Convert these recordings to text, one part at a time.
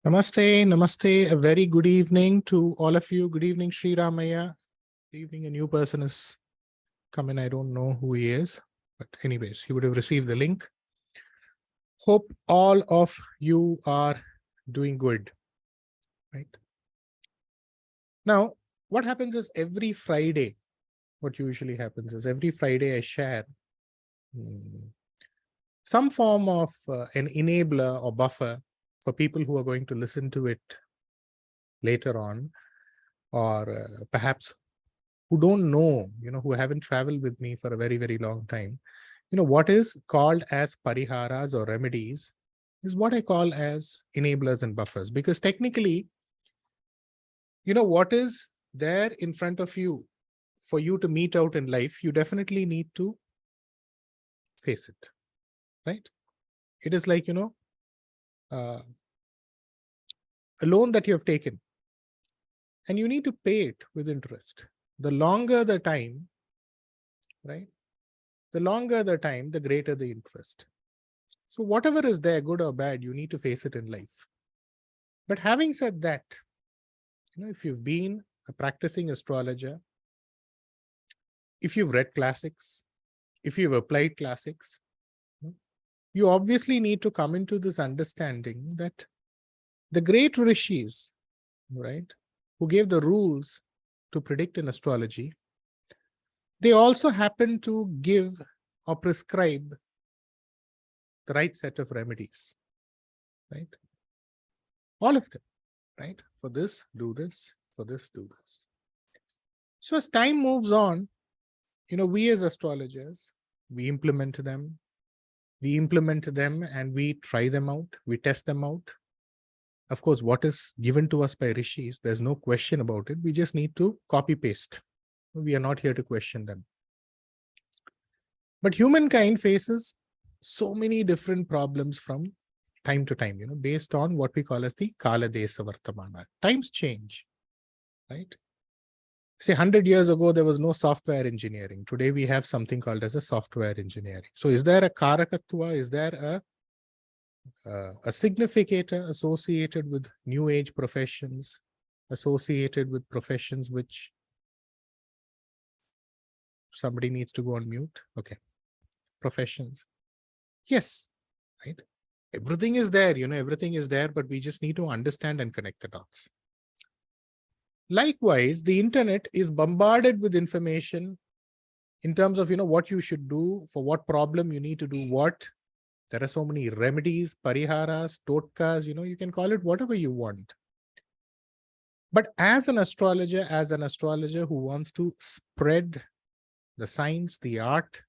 Namaste, namaste. A very good evening to all of you. Good evening, Sri Ramaya. Good evening. A new person is coming. I don't know who he is, but anyways, he would have received the link. Hope all of you are doing good, right? Now, what happens is every Friday, what usually happens is every Friday I share some form of an enabler or buffer for people who are going to listen to it later on, or perhaps who don't know, who haven't traveled with me for a very, very long time. What is called as pariharas or remedies is what I call as enablers and buffers, because technically, what is there in front of you for you to meet out in life, you definitely need to face it, right? It is like, a loan that you have taken and you need to pay it with interest. The longer the time, right? The longer the time, the greater the interest. So whatever is there, good or bad, you need to face it in life. But having said that, if you've been a practicing astrologer, if you've read classics, if you've applied classics, you obviously need to come into this understanding that the great rishis, right, who gave the rules to predict in astrology, they also happen to give or prescribe the right set of remedies, right? All of them, right? For this, do this. For this, do this. So as time moves on, we as astrologers, we implement them. We implement them and we try them out. We test them out. Of course, what is given to us by rishis, there's no question about it. We just need to copy paste. We are not here to question them. But humankind faces so many different problems from time to time, based on what we call as the Kala Desa Vartamana. Times change, right? Say 100 years ago, there was no software engineering. Today, we have something called as a software engineering. So is there a karakatva? Is there a significator associated with new age professions, associated with professions which somebody needs to go on mute? Okay. Professions. Yes, right? Everything is there, everything is there, but we just need to understand and connect the dots. Likewise, the internet is bombarded with information in terms of, what you should do, for what problem you need to do what. There are so many remedies, pariharas, totkas, you can call it whatever you want. But as an astrologer who wants to spread the science, the art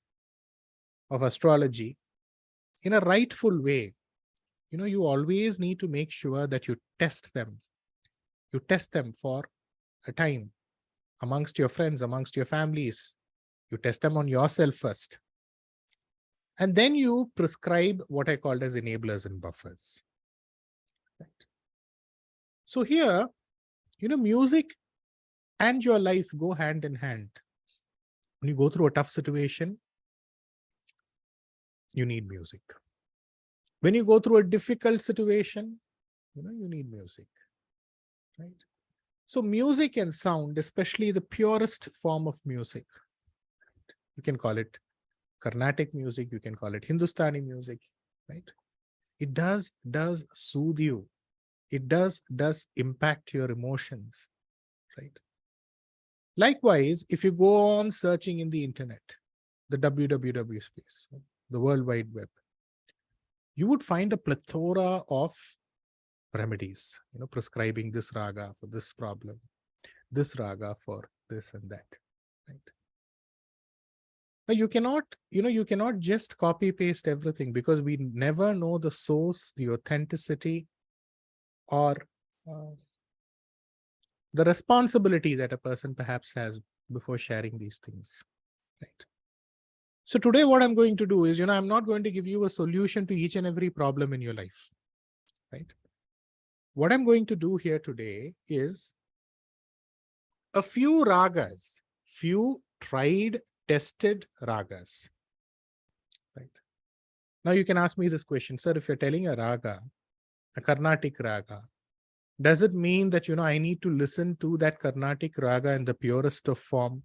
of astrology in a rightful way, you always need to make sure that you test them. You test them for a time amongst your friends, amongst your families. You test them on yourself first. And then you prescribe what I called as enablers and buffers. Right? So here, music and your life go hand in hand. When you go through a tough situation, you need music. When you go through a difficult situation, you need music. Right? So music and sound, especially the purest form of music, you can call it Carnatic music, you can call it Hindustani music, right? It does soothe you. It does impact your emotions, right? Likewise, if you go on searching in the internet, the www space, the World Wide Web, you would find a plethora of remedies, prescribing this raga for this problem, this raga for this and that, right? But you cannot just copy paste everything, because we never know the source, the authenticity, or the responsibility that a person perhaps has before sharing these things, right? So today what I'm going to do is, I'm not going to give you a solution to each and every problem in your life, right? What I'm going to do here today is a few ragas, few tried, tested ragas, right? Now you can ask me this question, sir, if you're telling a raga, a Carnatic raga, Does it mean that, I need to listen to that Carnatic raga in the purest of form?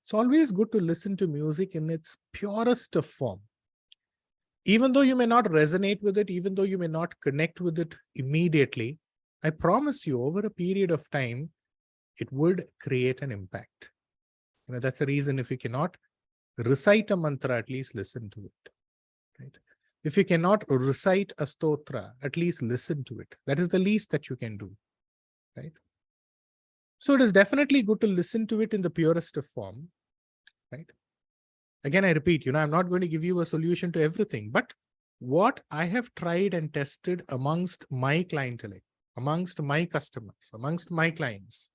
It's always good to listen to music in its purest of form. Even though you may not resonate with it, even though you may not connect with it immediately, I promise you, over a period of time, it would create an impact. That's the reason if you cannot recite a mantra, at least listen to it. Right? If you cannot recite a stotra, at least listen to it. That is the least that you can do. Right? So it is definitely good to listen to it in the purest of form. Right? Again, I repeat, I'm not going to give you a solution to everything, but what I have tried and tested amongst my clientele, amongst my customers, amongst my clients,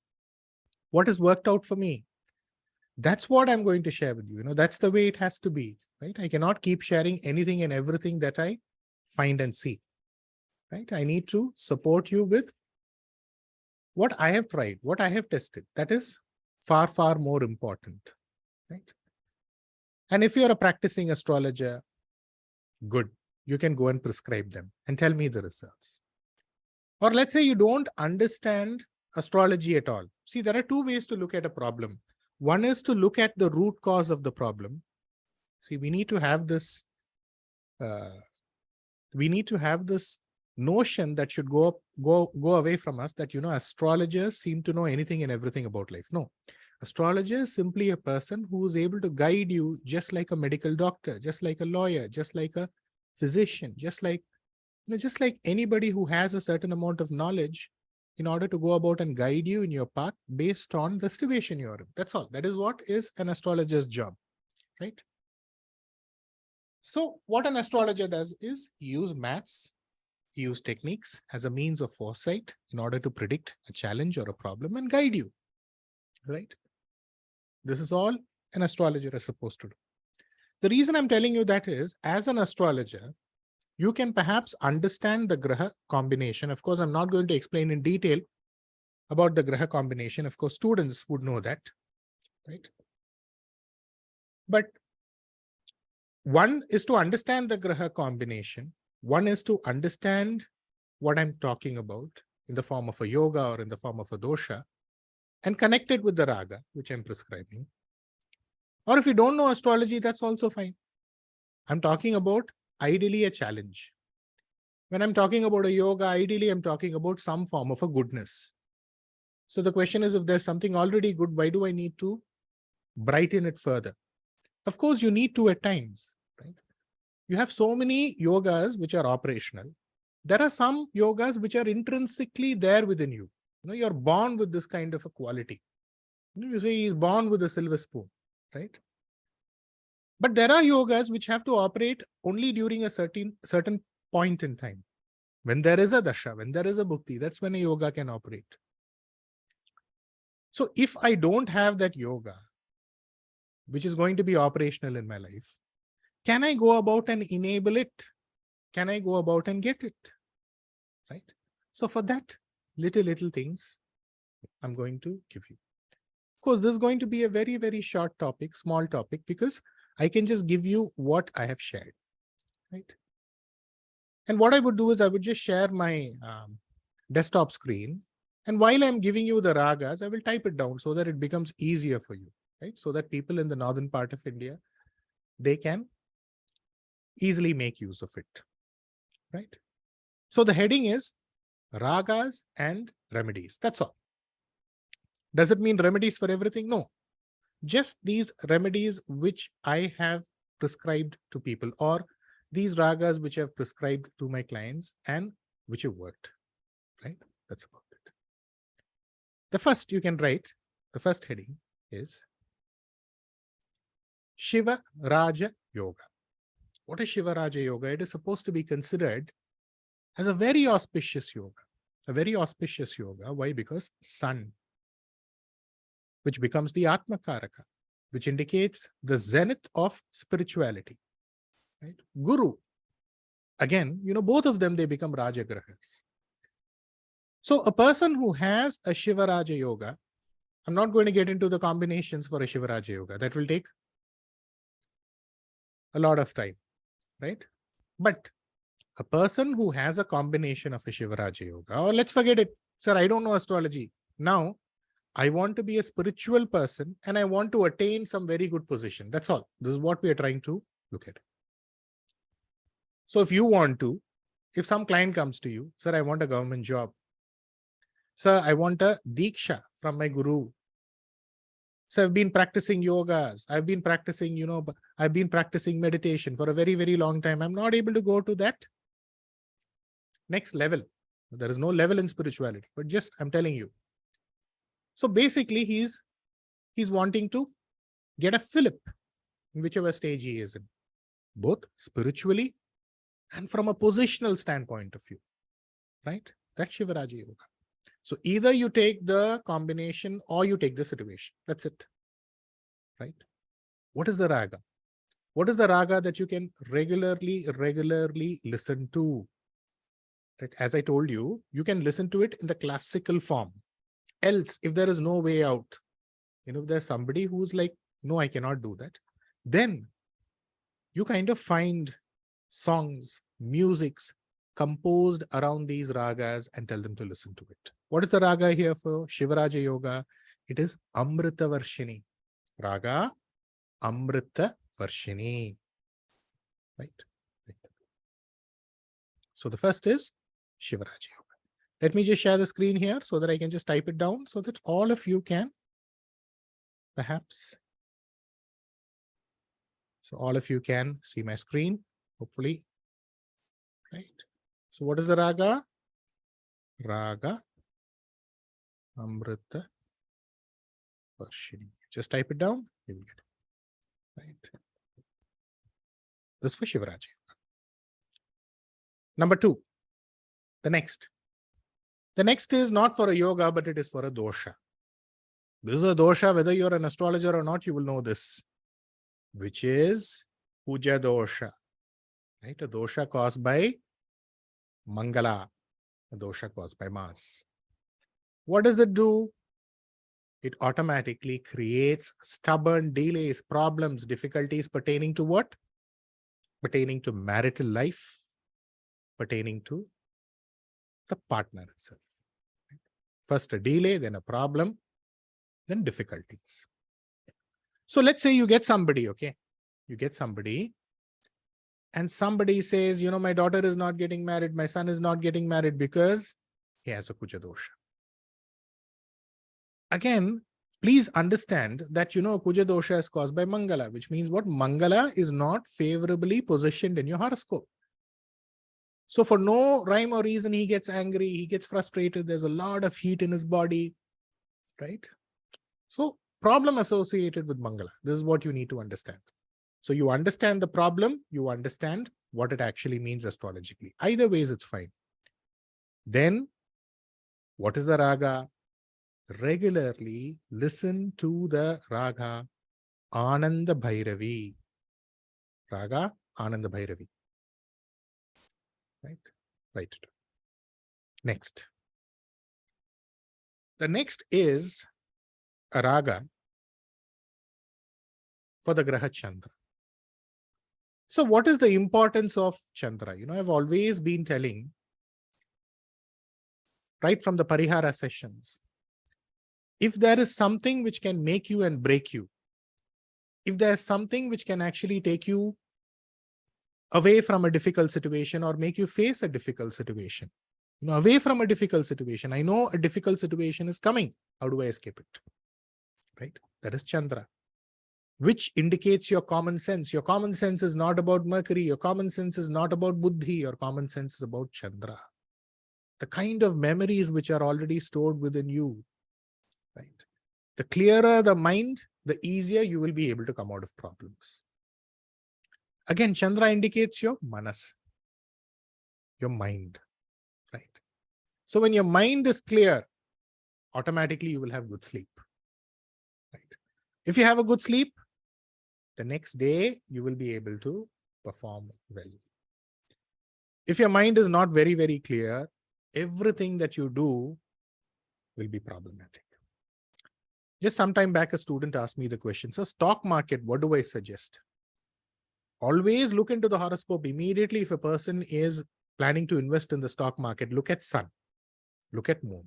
what has worked out for me, that's what I'm going to share with you. That's the way it has to be, right? I cannot keep sharing anything and everything that I find and see, right? I need to support you with what I have tried, what I have tested. That is far, far more important, right? And if you're a practicing astrologer, good, you can go and prescribe them and tell me the results. Or let's say you don't understand astrology at all. See, there are two ways to look at a problem. One is to look at the root cause of the problem. See, we need to have this notion that should go away from us, that, astrologers seem to know anything and everything about life. No. Astrologer is simply a person who is able to guide you just like a medical doctor, just like a lawyer, just like a physician, just like anybody who has a certain amount of knowledge in order to go about and guide you in your path based on the situation you're in. That's all. That is what is an astrologer's job, right? So what an astrologer does is use maths, use techniques as a means of foresight in order to predict a challenge or a problem and guide you, right? This is all an astrologer is supposed to do. The reason I'm telling you that is, as an astrologer, you can perhaps understand the Graha combination. Of course, I'm not going to explain in detail about the Graha combination. Of course, students would know that, right? But one is to understand the Graha combination. One is to understand what I'm talking about in the form of a yoga or in the form of a dosha and connect it with the raga, which I'm prescribing. Or if you don't know astrology, that's also fine. I'm talking about ideally a challenge. When I'm talking about a yoga, ideally I'm talking about some form of a goodness. So the question is, if there's something already good, why do I need to brighten it further? Of course, you need to at times, right? You have so many yogas which are operational. There are some yogas which are intrinsically there within you. You're born with this kind of a quality. You say he's born with a silver spoon, right? But there are yogas which have to operate only during a certain point in time. When there is a dasha, when there is a bhukti, that's when a yoga can operate. So if I don't have that yoga, which is going to be operational in my life, can I go about and enable it? Can I go about and get it? Right? So for that, little things I'm going to give you. Of course, this is going to be a very, very short topic, small topic, because I can just give you what I have shared. Right? And what I would do is I would just share my desktop screen. And while I'm giving you the ragas, I will type it down so that it becomes easier for you, right? So that people in the northern part of India, they can easily make use of it, right? So the heading is Ragas and Remedies. That's all. Does it mean remedies for everything? No. Just these remedies which I have prescribed to people, or these ragas which I have prescribed to my clients and which have worked, right? That's about it. The first you can write, the first heading is Shiva Raja Yoga. What is Shiva Raja Yoga? It is supposed to be considered as a very auspicious yoga. A very auspicious yoga. Why? Because Sun, which becomes the Atma Karaka, which indicates the zenith of spirituality. Right? Guru, again, both of them, they become Raja Grahas. So a person who has a Shiva Raja Yoga, I'm not going to get into the combinations for a Shiva Raja Yoga. That will take a lot of time, right? But A person who has a combination of a Shivaraja Yoga, or let's forget it, sir, I don't know astrology. Now, I want to be a spiritual person and I want to attain some very good position. That's all. This is what we are trying to look at. So if you want to, if some client comes to you, sir, I want a government job. Sir, I want a Diksha from my guru. So I've been practicing yogas. I've been practicing, I've been practicing meditation for a very, very long time. I'm not able to go to that next level. There is no level in spirituality, but just I'm telling you. So basically, he's wanting to get a fillip in whichever stage he is in, both spiritually and from a positional standpoint of view, right? That's Shivaraja Yoga. So either you take the combination or you take the situation. That's it, right? What is the raga? What is the raga that you can regularly listen to? Right? As I told you, you can listen to it in the classical form. Else, if there is no way out, if there's somebody who's like, no, I cannot do that, then you kind of find songs, musics composed around these ragas and tell them to listen to it. What is the raga here for Shivaraja Yoga? It is Amrita Varshini. Raga Amrita Varshini. Right? So the first is Shivaraja Yoga. Let me just share the screen here so that I can just type it down so that all of you can perhaps. So all of you can see my screen, hopefully. Right. So what is the raga? Raga Amrita Varshini. Just type it down, you will get it. Right. This is for Shivaraja Yoga. Number 2, the next. The next is not for a yoga, but it is for a dosha. This is a dosha, whether you're an astrologer or not, you will know this, which is Puja dosha. Right? A dosha caused by Mangala, a dosha caused by Mars. What does it do? It automatically creates stubborn delays, problems, difficulties pertaining to what? Pertaining to marital life, pertaining to the partner itself. First a delay, then a problem, then difficulties. So let's say you get somebody, okay? You get somebody and somebody says, my daughter is not getting married, my son is not getting married because he has a Kuja dosha. Again, please understand that, Kuja dosha is caused by Mangala, which means what? Mangala is not favorably positioned in your horoscope. So for no rhyme or reason, he gets angry, he gets frustrated, there's a lot of heat in his body, right? So problem associated with Mangala. This is what you need to understand. So you understand the problem, you understand what it actually means astrologically. Either ways, it's fine. Then, what is the raga? Regularly listen to the raga Ananda Bhairavi. Raga Ananda Bhairavi. Right? Right. Next. The next is a raga for the Graha Chandra. So what is the importance of Chandra? I've always been telling, right from the Parihara sessions, if there is something which can make you and break you, if there's something which can actually take you away from a difficult situation or make you face a difficult situation, away from a difficult situation, I know a difficult situation is coming. How do I escape it? Right? That is Chandra, which indicates your common sense. Your common sense is not about Mercury. Your common sense is not about Buddhi. Your common sense is about Chandra. The kind of memories which are already stored within you, right? The clearer the mind, the easier you will be able to come out of problems. Again, Chandra indicates your manas, your mind, right? So when your mind is clear, automatically you will have good sleep, right? If you have a good sleep, the next day you will be able to perform well. If your mind is not very, very clear, everything that you do will be problematic. Just some time back, a student asked me the question, so stock market, what do I suggest? Always look into the horoscope immediately. If a person is planning to invest in the stock market, look at Sun, look at Moon.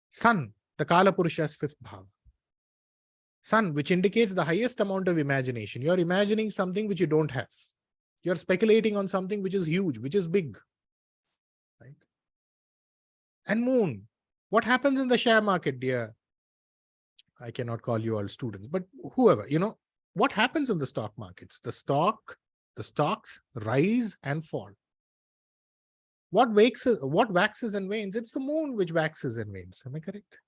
Sun, the Kala Purusha's fifth bhava. Sun, which indicates the highest amount of imagination. You're imagining something which you don't have. You're speculating on something which is huge, which is big. Right? And Moon, what happens in the share market, dear? I cannot call you all students, but whoever, what happens in the stock markets? The stocks rise and fall. What waxes and wanes? It's the moon which waxes and wanes. Am I correct?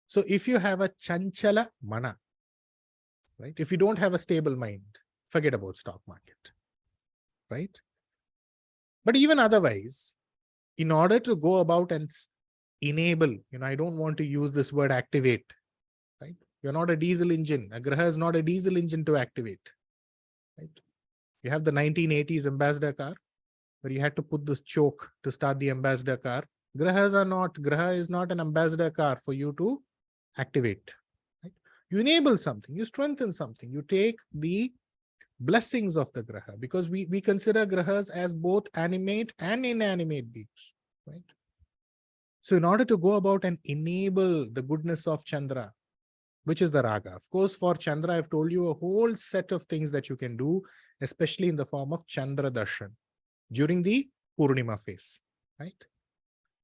So if you have a chanchala mana, right? If you don't have a stable mind, forget about stock market, right? But even otherwise, in order to go about and enable, I don't want to use this word activate, right? You're not a diesel engine. A Graha is not a diesel engine to activate, right? You have the 1980s Ambassador car, where you had to put this choke to start the Ambassador car. Graha is not an Ambassador car for you to activate. Right? You enable something, you strengthen something, you take the blessings of the Graha, because we consider Grahas as both animate and inanimate beings. Right? So in order to go about and enable the goodness of Chandra, which is the Raga. Of course, for Chandra, I've told you a whole set of things that you can do, especially in the form of Chandra Darshan during the Purnima phase, right?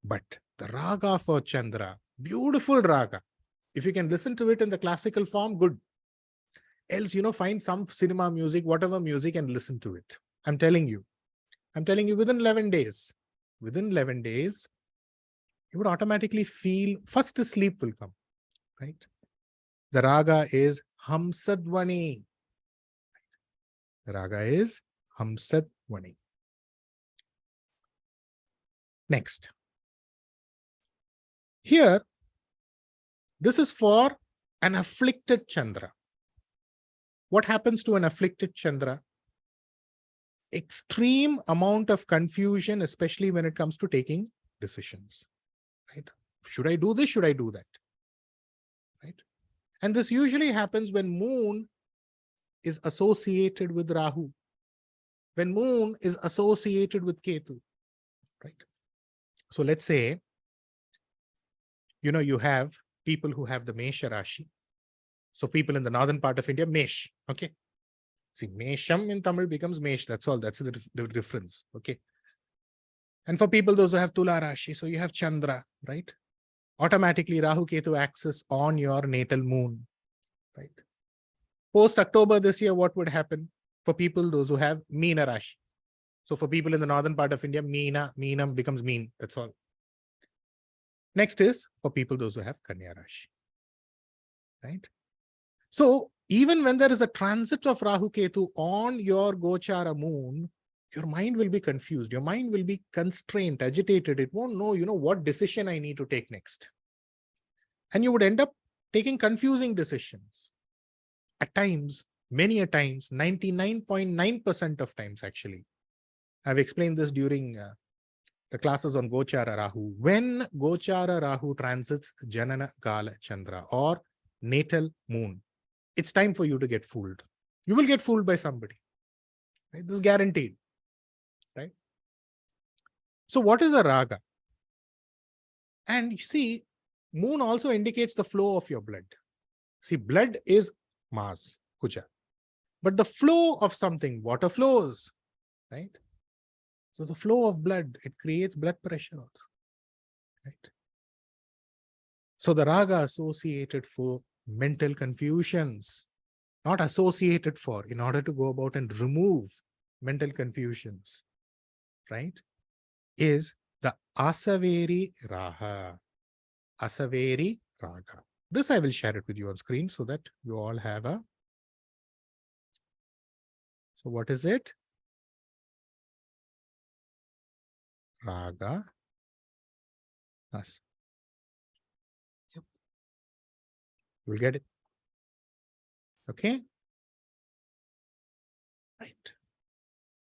But the Raga for Chandra, beautiful Raga. If you can listen to it in the classical form, good. Else, find some cinema music, whatever music, and listen to it. I'm telling you within 11 days, you would automatically feel, first sleep will come, right? The Raga is Hamsadvani. The Raga is Hamsadvani. Next. Here, this is for an afflicted Chandra. What happens to an afflicted Chandra? Extreme amount of confusion, especially when it comes to taking decisions. Right? Should I do this? Should I do that? Right? And this usually happens when Moon is associated with Rahu, when Moon is associated with Ketu. Right? So let's say, you have people who have the Mesha Rashi. So people in the northern part of India, Mesh. Okay. See, Mesham in Tamil becomes Mesh. That's all. That's the difference. Okay. And for people, those who have Tula Rashi, so you have Chandra, right? Automatically Rahu Ketu axis on your natal moon, right? Post October this year, what would happen for people, those who have Meena Rashi? So for people in the northern part of India, Meenam becomes Meen. That's all. Next is for people, those who have Kanya Rashi, right? So even when there is a transit of Rahu Ketu on your Gochara moon, your mind will be confused. Your mind will be constrained, agitated. It won't know, what decision I need to take next. And you would end up taking confusing decisions. At times, many a times, 99.9% of times actually. I've explained this during the classes on Gochara Rahu. When Gochara Rahu transits Janana Kala Chandra or natal moon, it's time for you to get fooled. You will get fooled by somebody. Right? This is guaranteed. Right? So what is a Raga? And you see, moon also indicates the flow of your blood. See, blood is Mars, Kuja. But the flow of something, water flows. Right? So the flow of blood, it creates blood pressure also. Right? So the Raga associated for mental confusions, not associated for, in order to go about and remove mental confusions, right, is the Asaveri Raha. Asaveri Raga. This I will share it with you on screen so that you all have a... So what is it? Raga. As. Yep. You will get it. Okay. Right.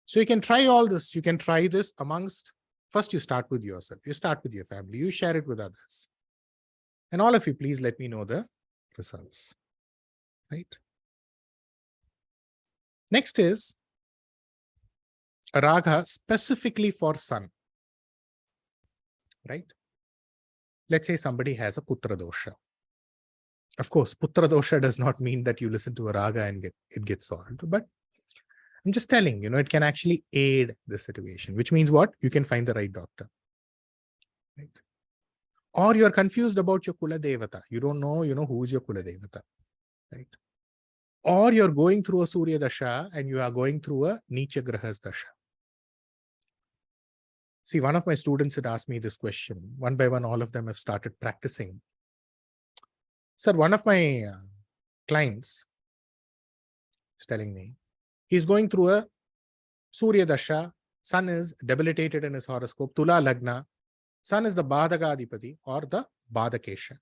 So you can try all this. You can try this amongst... First, you start with yourself. You start with your family. You share it with others. And all of you, please let me know the results. Right. Next is a raga specifically for sun, right? Let's say somebody has a putra dosha. Of course, putra dosha does not mean that you listen to a raga and it gets solved, but I'm just telling, it can actually aid the situation, which means what? You can find the right doctor, right? Or you're confused about your Kula Devata. You don't know, who is your Kula Devata, right? Or you're going through a Surya Dasha and you are going through a Nicha Grahas Dasha. See, one of my students had asked me this question. One by one, all of them have started practicing. Sir, one of my clients is telling me he's going through a Surya Dasha. Sun is debilitated in his horoscope. Tula Lagna. Sun is the Badhagadipati or the Badakesha.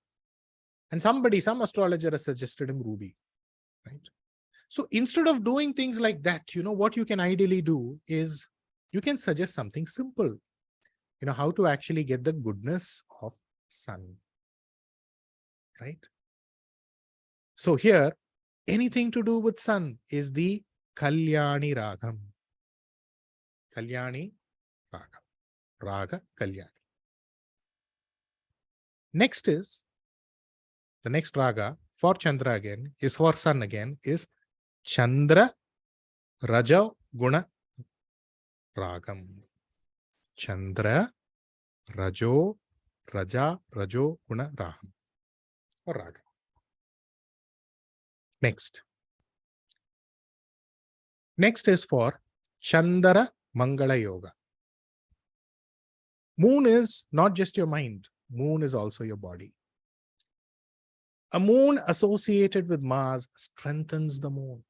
And some astrologer has suggested him Ruby, right? So instead of doing things like that, what you can ideally do is you can suggest something simple. How to actually get the goodness of sun, right? So here, anything to do with sun is the Kalyani Ragam. Kalyani Ragam. Raga Kalyani. Next is, the next raga for Chandra again, is for sun again, is Chandra Raja Guna Ragam. Chandra Rajo Raja Rajo Guna Ragam or Raga. Next is for Chandra Mangala Yoga. Moon is not just your mind. Moon is also your body. A moon associated with Mars strengthens the moon,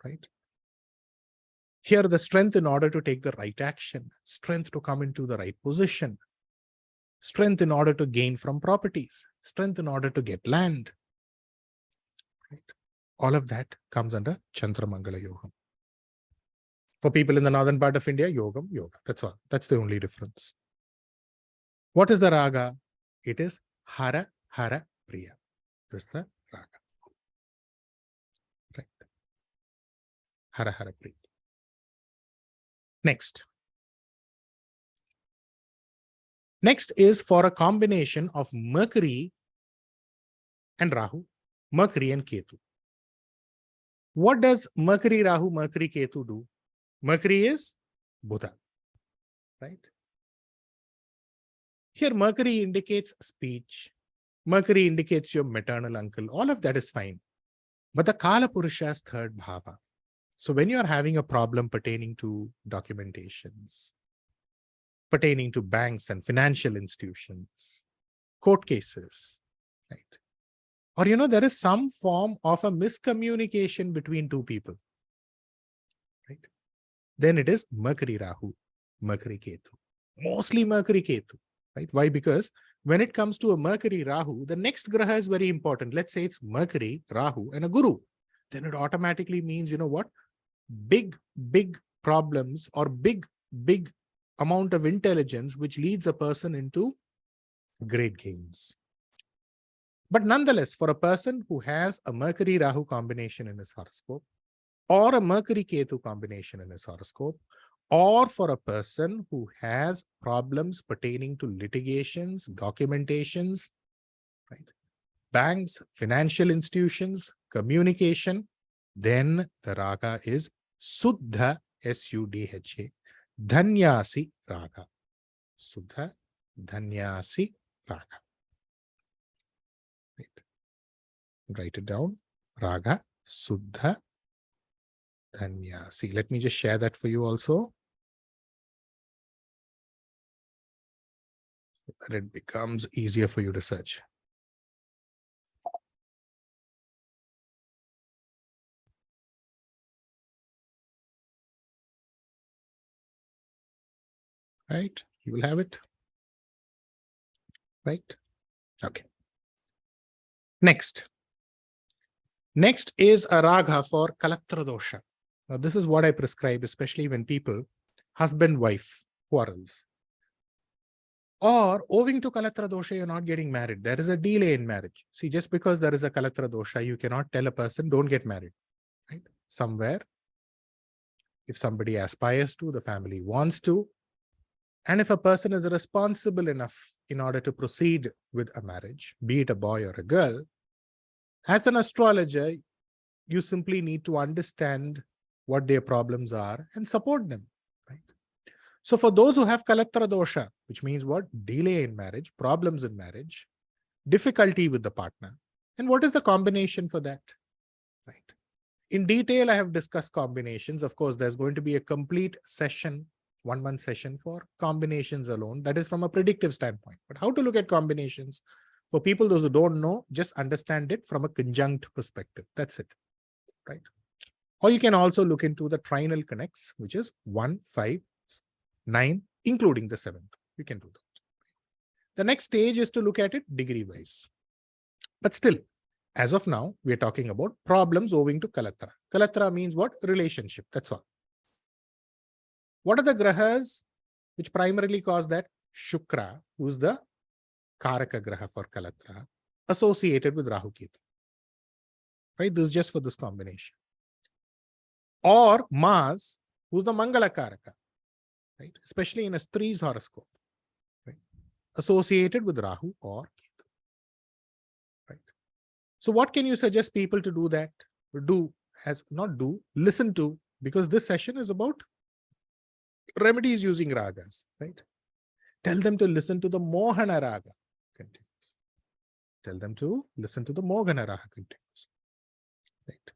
right? Here, the strength in order to take the right action, strength to come into the right position, strength in order to gain from properties, strength in order to get land, right? All of that comes under Chandra Mangala Yoga. For people in the northern part of India, Yoga. That's all. That's the only difference. What is the raga? It is Hara Hara Priya. This is the raga. Right. Hara Hara Priya. Next is for a combination of Mercury and Rahu, Mercury and Ketu. What does Mercury, Rahu, Mercury, Ketu do? Mercury is Buddha, right? Here, Mercury indicates speech. Mercury indicates your maternal uncle. All of that is fine. But the Kala Purusha's third bhava. So when you are having a problem pertaining to documentations, pertaining to banks and financial institutions, court cases, right? Or, there is some form of a miscommunication between two people, right? Then it is Mercury Rahu, Mercury Ketu. Mostly Mercury Ketu, right? Why? Because when it comes to a Mercury Rahu, the next Graha is very important. Let's say it's Mercury, Rahu, and a Guru. Then it automatically means, what? Big problems or big amount of intelligence, which leads a person into great gains. But nonetheless, for a person who has a Mercury Rahu combination in his horoscope, or a Mercury Ketu combination in his horoscope, or for a person who has problems pertaining to litigations, documentations, right? Banks, financial institutions, communication, then the raga is Suddha, S-U-D-H-A, Dhanyasi Raga. Suddha, Dhanyasi Raga. Right. Write it down. Raga, Suddha, Dhanyasi. Let me just share that for you also, so that it becomes easier for you to search. Right? You will have it. Right? Okay. Next is a raga for Kalatra dosha. Now, this is what I prescribe, especially when people, husband-wife, quarrels. Or owing to Kalatra dosha, you're not getting married. There is a delay in marriage. See, just because there is a Kalatra dosha, you cannot tell a person, don't get married. Right? Somewhere if somebody aspires to, the family wants to, and if a person is responsible enough in order to proceed with a marriage, be it a boy or a girl, as an astrologer, you simply need to understand what their problems are and support them. Right? So for those who have Kalatra dosha, which means what? Delay in marriage, problems in marriage, difficulty with the partner. And what is the combination for that? Right. In detail, I have discussed combinations. Of course, there's going to be a complete session, 1 month session for combinations alone. That is from a predictive standpoint. But how to look at combinations? For people, those who don't know, just understand it from a conjunct perspective. That's it. Right. Or you can also look into the trinal connects, which is 1, 5, 9, including the 7th. You can do that. The next stage is to look at it degree-wise. But still, as of now, we are talking about problems owing to Kalatra. Kalatra means what? Relationship. That's all. What are the grahas which primarily cause that? Shukra, who's the Karaka Graha for Kalatra, associated with Rahu Ketu. Right? This is just for this combination. Or Mars, who's the Mangala Karaka. Right? Especially in a Stri's horoscope. Right? Associated with Rahu or Ketu. Right? So what can you suggest people to do that? Listen to, because this session is about remedies using ragas, right? Tell them to listen to the Mohana Raga continues. Tell them to listen to the Mohana Raga continues. Right?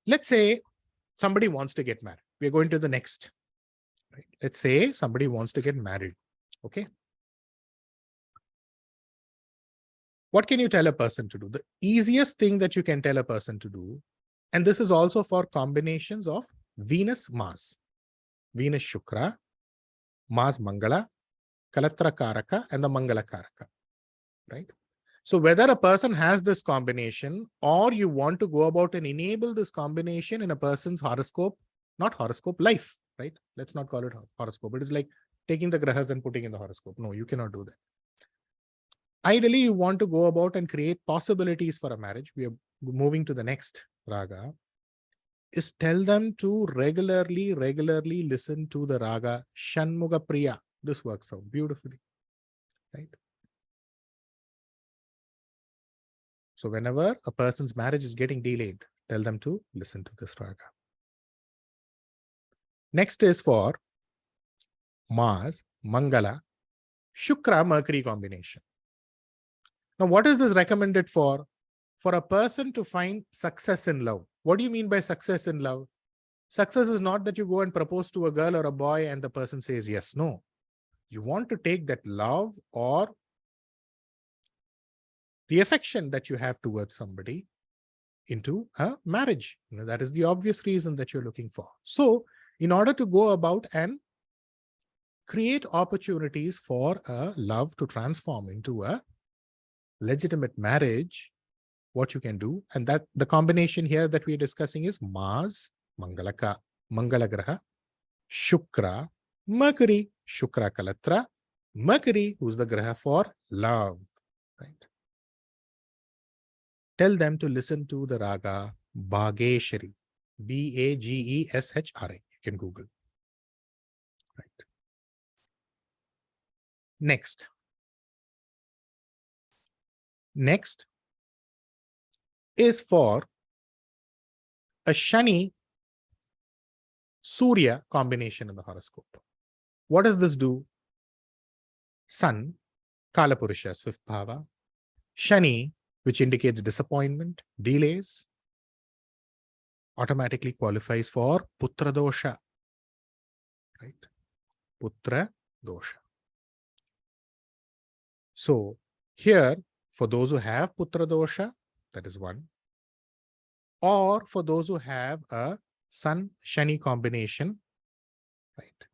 Let's say somebody wants to get married. We're going to the next. Right? Let's say somebody wants to get married. Okay. What can you tell a person to do? The easiest thing that you can tell a person to do, and this is also for combinations of Venus-Mars, Venus-Shukra, Mars-Mangala, Kalatra Karaka, and the Mangala Karaka, right? So whether a person has this combination or you want to go about and enable this combination in a person's horoscope, not horoscope, life, right? Let's not call it horoscope. It is like taking the grahas and putting in the horoscope. No, you cannot do that. Ideally, you want to go about and create possibilities for a marriage. We are moving to the next raga. Is tell them to regularly listen to the raga Shanmuga Priya. This works out beautifully, right? So whenever a person's marriage is getting delayed, tell them to listen to this raga. Next is for Mars, Mangala, Shukra, Mercury combination. Now, what is this recommended for? For a person to find success in love. What do you mean by success in love? Success is not that you go and propose to a girl or a boy and the person says yes. No. You want to take that love or the affection that you have towards somebody into a marriage. That is the obvious reason that you're looking for. So, in order to go about and create opportunities for a love to transform into a legitimate marriage, what you can do, and that the combination here that we are discussing is Mars, Mangala Graha, Shukra, Mercury, Shukra Kalatra, Mercury, who's the Graha for love, right? Tell them to listen to the raga Bhageshari, Bageshri. You can Google. Right. Next is for a Shani Surya combination in the horoscope. What does this do? Sun, Kalapurusha's 5th bhava, Shani, which indicates disappointment, delays, automatically qualifies for Putra dosha. Right? Putra dosha. So here, for those who have Putra dosha, that is one. Or for those who have a Sun-Shani combination, right?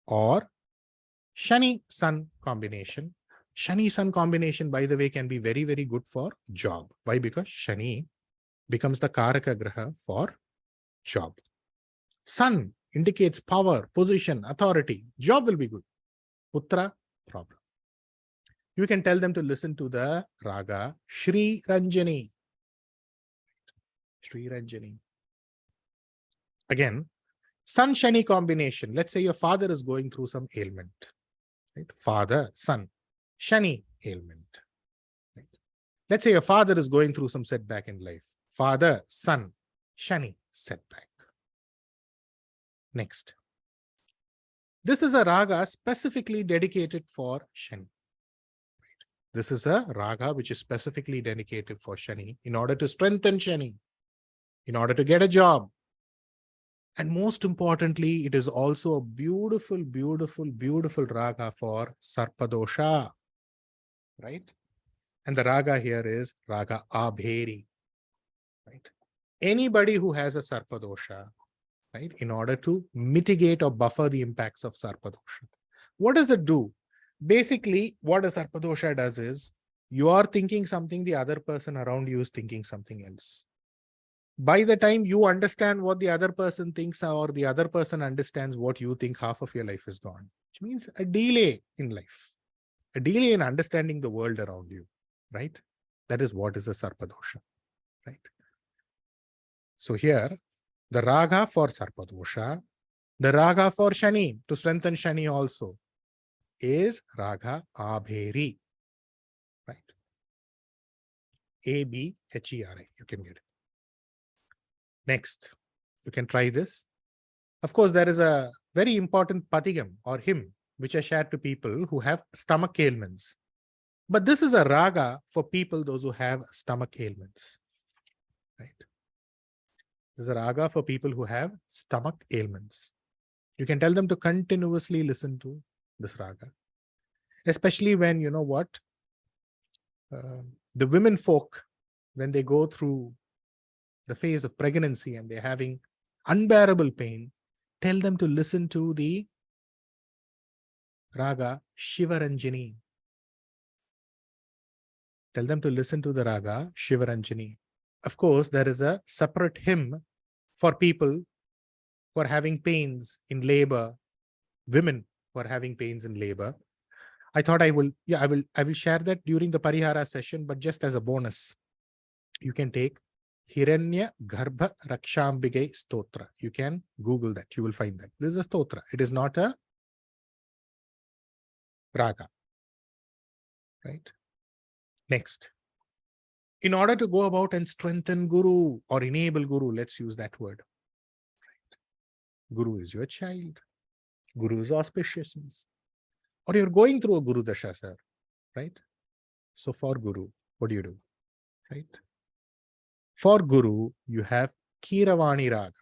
Or Shani-Sun combination. Shani-Sun combination, by the way, can be very, very good for job. Why? Because Shani becomes the Karaka Graha for job. Sun indicates power, position, authority. Job will be good. Putra, problem. You can tell them to listen to the raga Shri Ranjani. Shri Ranjani. Again, Sun Shani combination. Let's say your father is going through some ailment. Right? Father, Sun, Shani ailment. Right? Let's say your father is going through some setback in life. Father, Sun, Shani setback. Next. This is a raga specifically dedicated for Shani. This is a raga which is specifically dedicated for Shani in order to strengthen Shani, in order to get a job. And most importantly, it is also a beautiful, beautiful, beautiful raga for Sarpadosha. Right? And the raga here is raga Abheri. Right? Anybody who has a Sarpadosha, right, in order to mitigate or buffer the impacts of Sarpadosha. What does it do? Basically, what a Sarpadosha does is, you are thinking something, the other person around you is thinking something else. By the time you understand what the other person thinks, or the other person understands what you think, half of your life is gone. Which means a delay in life, a delay in understanding the world around you, right? That is what is a Sarpadosha, right? So here, the raga for Sarpadosha, the raga for Shani, to strengthen Shani also, is raga Abheri, right? Abheri, you can get it. Next, you can try this. Of course, there is a very important patigam or hymn which I shared to people who have stomach ailments. But this is a raga for people, those who have stomach ailments, right? This is a raga for people who have stomach ailments. You can tell them to continuously listen to this raga, especially when, you know what, the women folk, when they go through the phase of pregnancy and they're having unbearable pain, tell them to listen to the raga Shivaranjani. Tell them to listen to the raga Shivaranjani. Of course, there is a separate hymn for people who are having pains in labor, women who are having pains in labor. I thought I will share that during the Parihara session, but just as a bonus, you can take Hiranya Garbha Rakshambige Stotra. You can Google that. You will find that. This is a stotra. It is not a raga. Right? Next. In order to go about and strengthen Guru or enable Guru, let's use that word. Right? Guru is your child. Guru is auspiciousness. Or you're going through a Guru Dasha, sir. Right? So for Guru, what do? Right? For Guru, you have Kiravani Raga.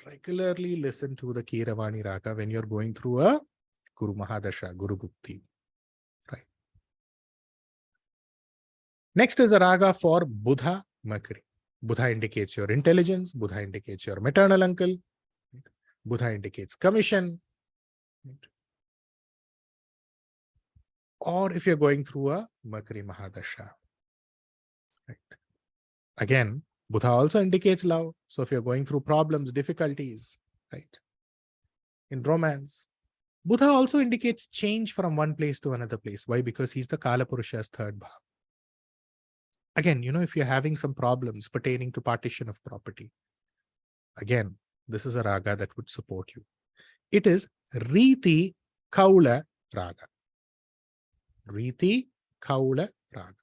Regularly listen to the Kiravani Raga when you're going through a Guru Mahadasha, Guru Bhukti. Right. Next is a raga for Buddha Mercury. Buddha indicates your intelligence. Buddha indicates your maternal uncle. Buddha indicates commission. Or if you're going through a Mercury Mahadasha. Right. Again, Buddha also indicates love. So if you're going through problems, difficulties, right, in romance, Buddha also indicates change from one place to another place. Why? Because he's the Kala Purusha's third bhav. Again, you know, if you're having some problems pertaining to partition of property, again, this is a raga that would support you. It is Riti Kaula Raga. Riti Kaula Raga.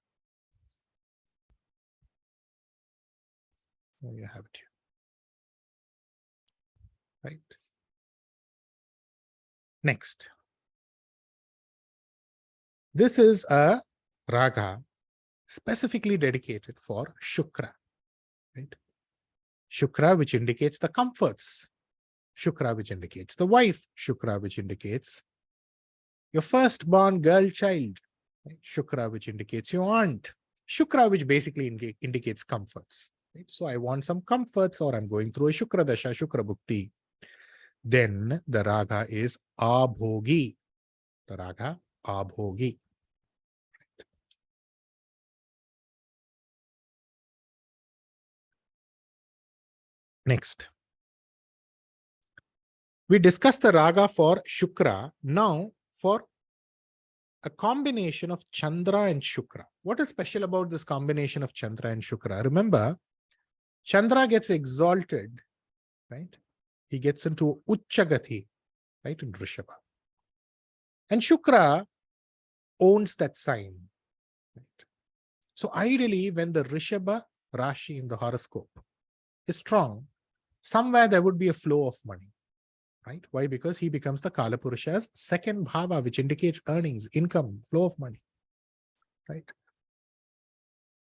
There you have it. Right. Next. This is a raga specifically dedicated for Shukra. Right? Shukra, which indicates the comforts. Shukra, which indicates the wife. Shukra, which indicates your firstborn girl child. Right? Shukra, which indicates your aunt. Shukra, which basically indicates comforts. Right? So I want some comforts, or I'm going through a Shukra Dasha, Shukra Bhukti. Then the raga is Abhogi. The raga Abhogi. Next. We discussed the raga for Shukra. Now for a combination of Chandra and Shukra. What is special about this combination of Chandra and Shukra? Remember, Chandra gets exalted, right, He gets into Uchchagati, right, in Rishabha. And Shukra owns that sign. Right? So ideally, when the Rishabha Rashi in the horoscope is strong, somewhere there would be a flow of money. Right? Why? Because he becomes the Kalapurusha's second bhava, which indicates earnings, income, flow of money. Right?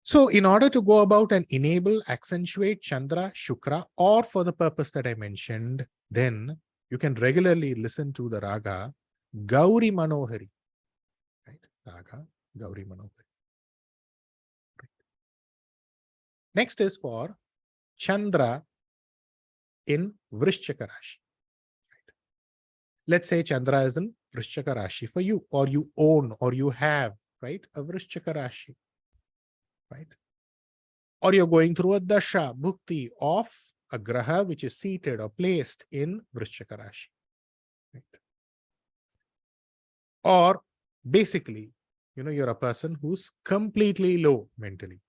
So in order to go about and enable, accentuate Chandra, Shukra, or for the purpose that I mentioned, then you can regularly listen to the raga Gauri Manohari. Right? Raga Gauri Manohari. Right. Next is for Chandra in Vrishchaka Rashi. Right. Let's say Chandra is in Vrishchaka Rashi for you, or you own, or you have, right, a Vrishchaka Rashi. Right? Or you're going through a dasha, bhukti of a graha which is seated or placed in Vrishchaka Rashi. Right? Or basically, you're a person who's completely low mentally.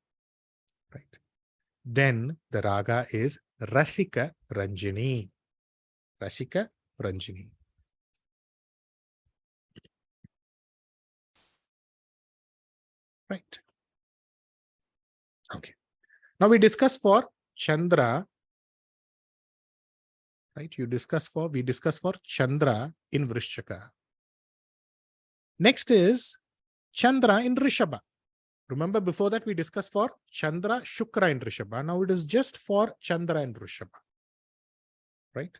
Right? Then the raga is Rasika Ranjini. Rasika Ranjini. Right? Okay. Now we discuss for Chandra. Right? We discuss for Chandra in Vrishchaka. Next is Chandra in Rishabha. Remember, before that we discussed for Chandra, Shukra in Rishabha. Now it is just for Chandra and Rishabha. Right?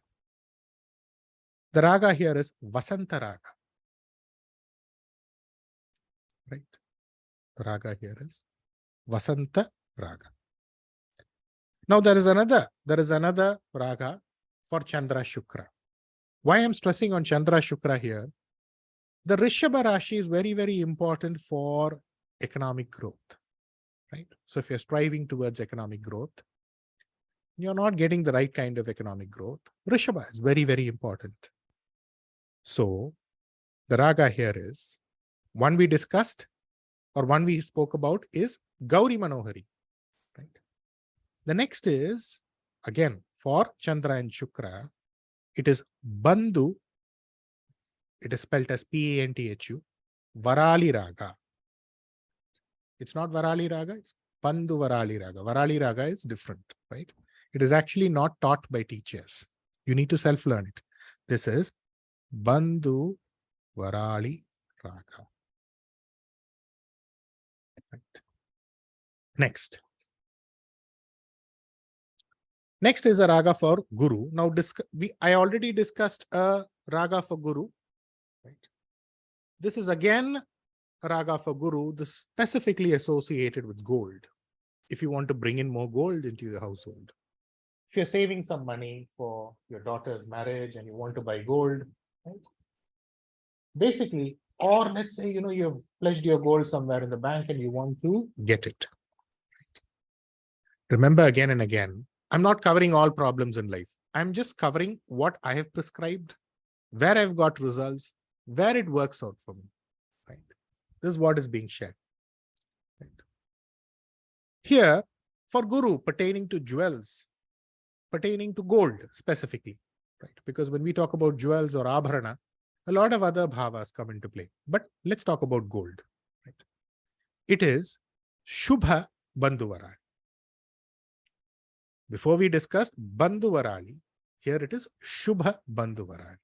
The raga here is Vasanta Raga. Right? The raga here is Vasanta Raga. Now there is another raga for Chandra, Shukra. Why I'm stressing on Chandra, Shukra here? The Rishabha Rashi is very, very important for economic growth. Right? So if you're striving towards economic growth, you're not getting the right kind of economic growth. Rishabha is very, very important. So the raga here is, one we discussed or one we spoke about is Gauri Manohari. Right? The next is, again, for Chandra and Shukra, it is Bandhu. It is spelled as P-A-N-T-H-U, Varali Raga. It's not Varali Raga, it's Bandhu Varali Raga. Varali Raga is different, right? It is actually not taught by teachers. You need to self-learn it. This is Bandhu Varali Raga. Right. Next is a raga for Guru. Now, I already discussed a raga for Guru. Right. This is again a raga for Guru, this specifically associated with gold. If you want to bring in more gold into your household. If you're saving some money for your daughter's marriage and you want to buy gold, right? Basically, or let's say, you've pledged your gold somewhere in the bank and you want to get it. Right? Remember, again and again, I'm not covering all problems in life. I'm just covering what I have prescribed, where I've got results, where it works out for me. Right? This is what is being shared. Right? Here, for Guru, pertaining to jewels, pertaining to gold specifically, right? Because when we talk about jewels or abharana, a lot of other bhavas come into play. But let's talk about gold. Right? It is Shubha Bandhuvarali. Before we discussed Bandhuvarali, here it is Shubha Bandhuvarali.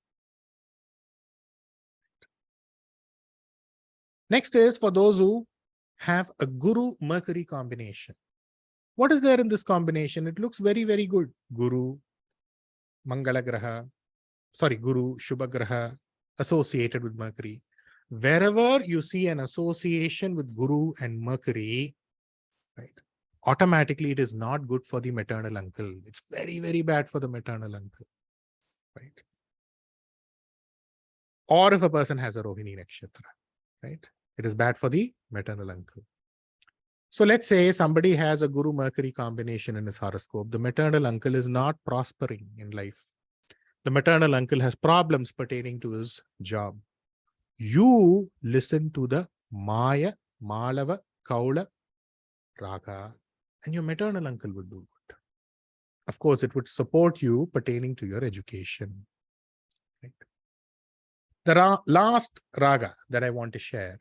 Next is for those who have a Guru-Mercury combination. What is there in this combination? It looks very, very good. Guru, Mangala Graha, Guru, Shubha Graha, associated with Mercury. Wherever you see an association with Guru and Mercury, right, automatically it is not good for the maternal uncle. It's very, very bad for the maternal uncle. Right? Or if a person has a Rohini Nakshatra, right, it is bad for the maternal uncle. So let's say somebody has a Guru Mercury combination in his horoscope. The maternal uncle is not prospering in life. The maternal uncle has problems pertaining to his job. You listen to the Maya, Malava, Kaula, Raga, and your maternal uncle will do good. Of course, it would support you pertaining to your education. Right? The last raga that I want to share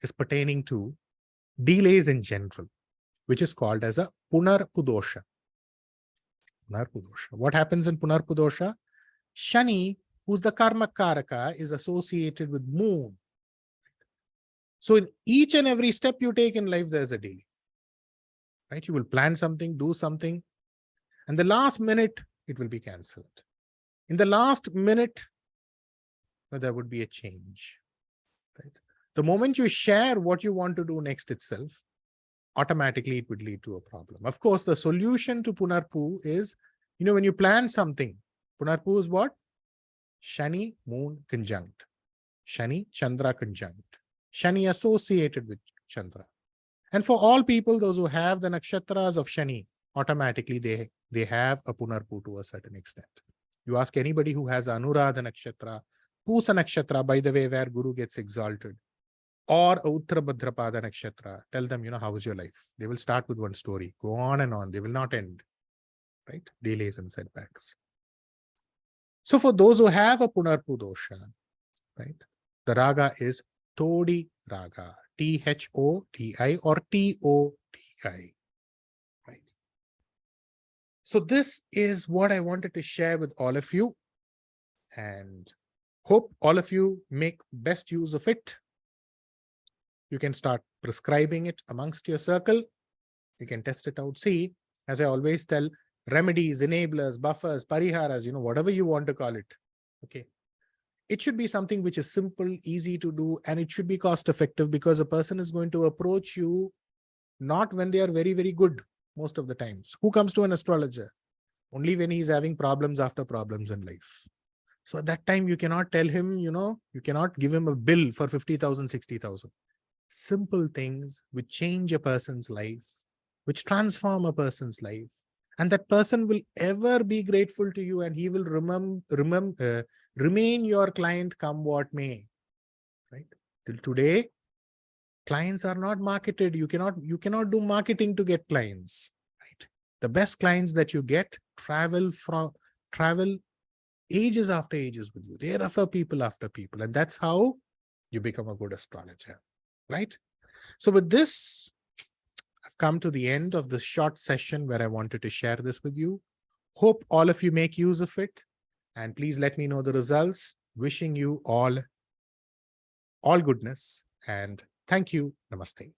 is pertaining to delays in general, which is called as a Punarpudosha. Punarpudosha. What happens in Punarpudosha? Shani, who's the karma karaka, is associated with moon. So in each and every step you take in life, there's a delay. Right? You will plan something, do something, and the last minute, it will be cancelled. In the last minute, there would be a change. Right? The moment you share what you want to do next itself, automatically it would lead to a problem. Of course, the solution to Punarpu is, when you plan something, Punarpu is what? Shani, moon conjunct. Shani, Chandra conjunct. Shani associated with Chandra. And for all people, those who have the nakshatras of Shani, automatically they have a Punarpu to a certain extent. You ask anybody who has Anuradha nakshatra, Pusa nakshatra, by the way, where Guru gets exalted, or Uttra Bhadrapada nakshatra, tell them, how is your life? They will start with one story, go on and on. They will not end. Right? Delays and setbacks. So for those who have a Punarpu dosha, right, the raga is Todi raga, Thodi or Todi. Right. So this is what I wanted to share with all of you, and hope all of you make best use of it. You can start prescribing it amongst your circle. You can test it out. See, as I always tell, remedies, enablers, buffers, pariharas, whatever you want to call it. Okay. It should be something which is simple, easy to do, and it should be cost effective, because a person is going to approach you not when they are very, very good most of the times. Who comes to an astrologer? Only when he's having problems after problems in life. So at that time, you cannot tell him, you cannot give him a bill for 50,000, 60,000. Simple things which change a person's life, which transform a person's life. And that person will ever be grateful to you, and he will remain your client come what may. Right? Till today, clients are not marketed. You cannot do marketing to get clients. Right? The best clients that you get travel ages after ages with you. They refer people after people. And that's how you become a good astrologer. Right? So with this, I've come to the end of this short session where I wanted to share this with you. Hope all of you make use of it. And please let me know the results. Wishing you all goodness. And thank you. Namaste.